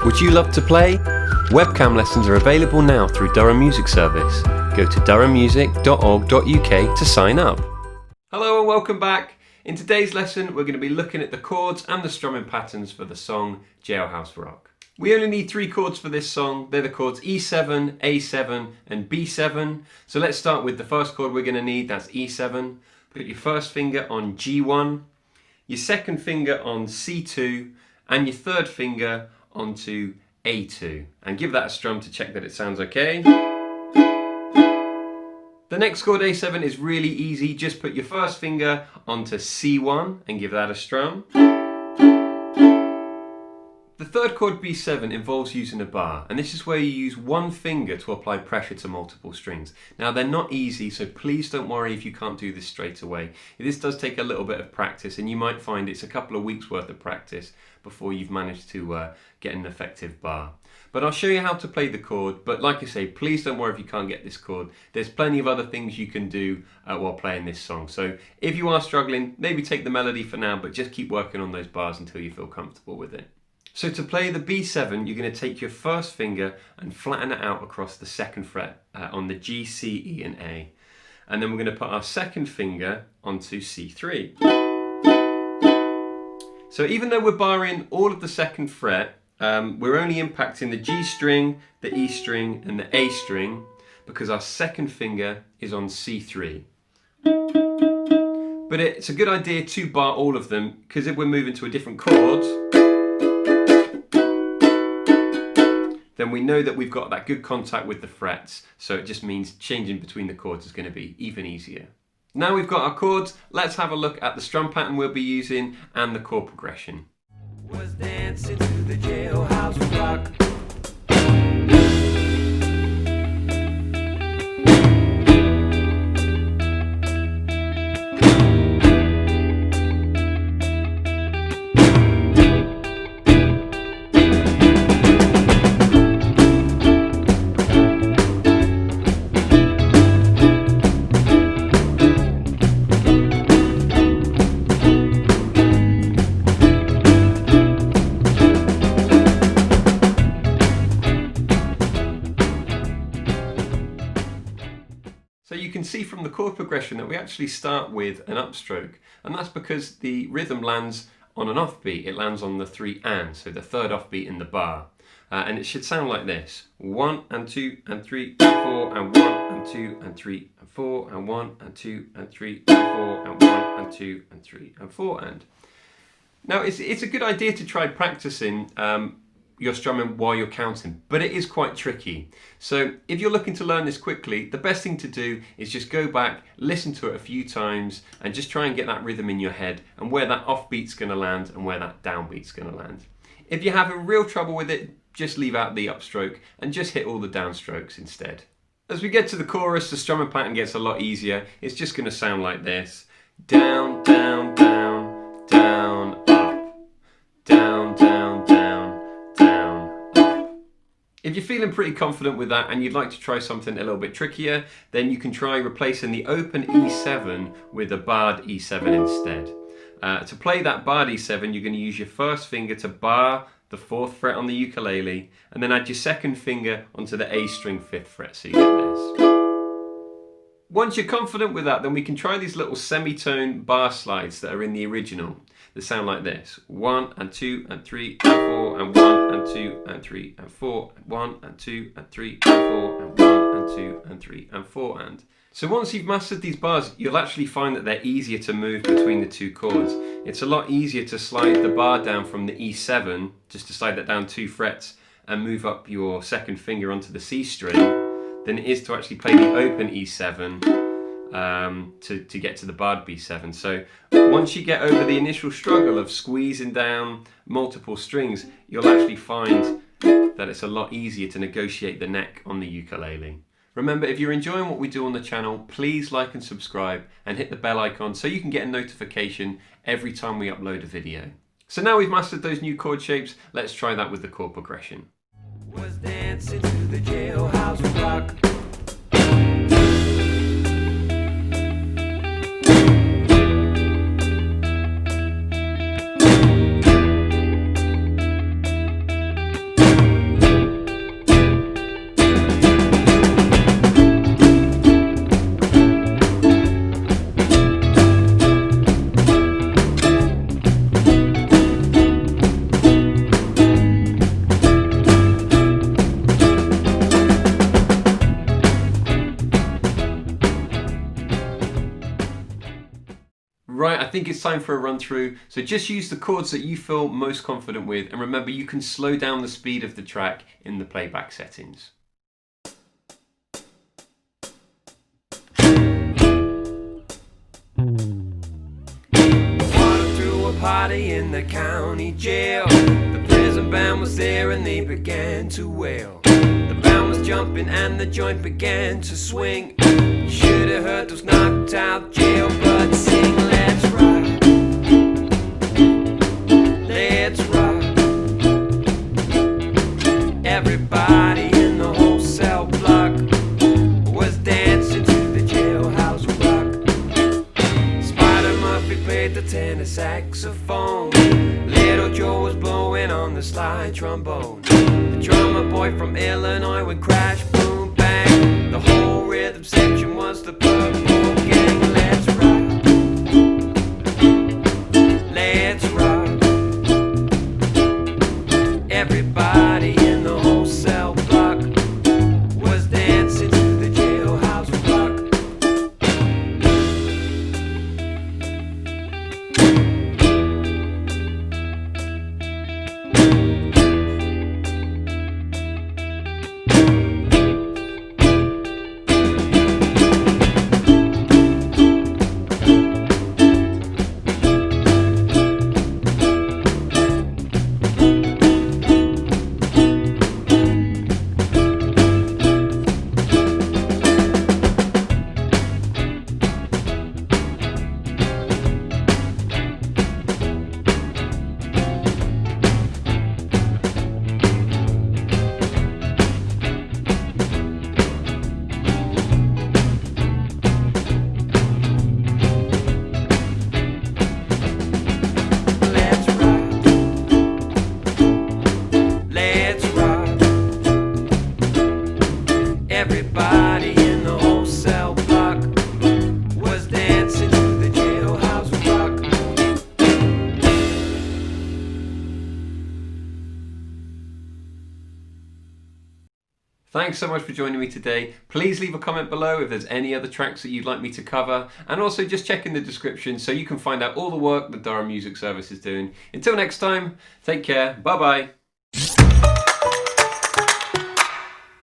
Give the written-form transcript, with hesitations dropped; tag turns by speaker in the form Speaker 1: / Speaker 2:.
Speaker 1: Would you love to play? Webcam lessons are available now through Durham Music Service. Go to durhammusic.org.uk to sign up. Hello and welcome back. In today's lesson we're going to be looking at the chords and the strumming patterns for the song Jailhouse Rock. We only need 3 chords for this song. They're the chords E7, A7 and B7. So let's start with the first chord we're going to need, that's E7. Put your first finger on G1, your second finger on C2 and your third finger onto A2, and give that a strum to check that it sounds okay. The next chord A7 is really easy. Just put your first finger onto C1 and give that a strum. The third chord B7 involves using a bar, and this is where you use one finger to apply pressure to multiple strings. Now they're not easy, so please don't worry if you can't do this straight away. This does take a little bit of practice, and you might find it's a couple of weeks worth of practice before you've managed to get an effective bar. But I'll show you how to play the chord, but like I say, please don't worry if you can't get this chord. There's plenty of other things you can do while playing this song. So if you are struggling, maybe take the melody for now, but just keep working on those bars until you feel comfortable with it. So to play the B7, you're going to take your first finger and flatten it out across the second fret on the G, C, E and A. And then we're going to put our second finger onto C3. So even though we're barring all of the second fret, we're only impacting the G string, the E string and the A string because our second finger is on C3. But it's a good idea to bar all of them, because if we're moving to a different chord, then we know that we've got that good contact with the frets, so it just means changing between the chords is going to be even easier. Now we've got our chords, let's have a look at the strum pattern we'll be using and the chord progression. Was dancing to the Jailhouse Rock. So you can see from the chord progression that we actually start with an upstroke, and that's because the rhythm lands on an offbeat. It lands on the 3 and, so the third offbeat in the bar. And it should sound like this: 1 and 2 and 3 and 4 and 1 and 2 and 3 and 4 and 1 and 2 and 3 and 4 and 1 and 2 and 3 and 4 and. Now it's a good idea to try practicing your strumming while you're counting, but it is quite tricky. So if you're looking to learn this quickly, the best thing to do is just go back, listen to it a few times and just try and get that rhythm in your head and where that offbeat's going to land and where that downbeat's going to land. If you're having real trouble with it, just leave out the upstroke and just hit all the downstrokes instead. As we get to the chorus, the strumming pattern gets a lot easier. It's just going to sound like this: down, down, down, down, up, down, down, down, down, up. If you're feeling pretty confident with that and you'd like to try something a little bit trickier, then you can try replacing the open E7 with a barred E7 instead. To play that barred E7, you're going to use your first finger to bar the 4th fret on the ukulele, and then add your second finger onto the A string 5th fret, so you get this. Once you're confident with that, then we can try these little semitone bar slides that are in the original that sound like this: 1 and 2 and 3 and 4 and 1 and 2 and 3 and 4 and 1 and 2 and 3 and 4 and 1 and 2 and 3 and 4 and. So once you've mastered these bars, you'll actually find that they're easier to move between the 2 chords. It's a lot easier to slide the bar down from the E7, just to slide that down 2 frets and move up your second finger onto the C string, than it is to actually play the open E7 to get to the barred B7. So once you get over the initial struggle of squeezing down multiple strings, you'll actually find that it's a lot easier to negotiate the neck on the ukulele. Remember, if you're enjoying what we do on the channel, please like and subscribe and hit the bell icon so you can get a notification every time we upload a video. So now we've mastered those new chord shapes, let's try that with the chord progression. Was dancing to the Jailhouse Rock. think it's time for a run through. So just use the chords that you feel most confident with, and remember you can slow down the speed of the track in the playback settings.
Speaker 2: Party in the county jail. The prison band was there and they began to wail. The band was jumping and the joint began to swing. You should have heard those knocked out jailbirds sing. Let's rock, let's rock. Everybody in the whole cell block was dancing to the Jailhouse Rock. Spider Murphy played the tenor saxophone. Little Joe was blowing on the slide trombone. The drummer boy from Illinois would crash, boom, bang. The whole rhythm section was the Purple Gang. Let's rock, let's rock. Everybody in the whole cell block was dancing to the Jailhouse Rock. Everybody in the whole cell block was dancing to the Jailhouse Rock.
Speaker 1: Thanks so much for joining me today. Please leave a comment below if there's any other tracks that you'd like me to cover, and also just check in the description so you can find out all the work that Durham Music Service is doing. Until next time, take care, bye bye.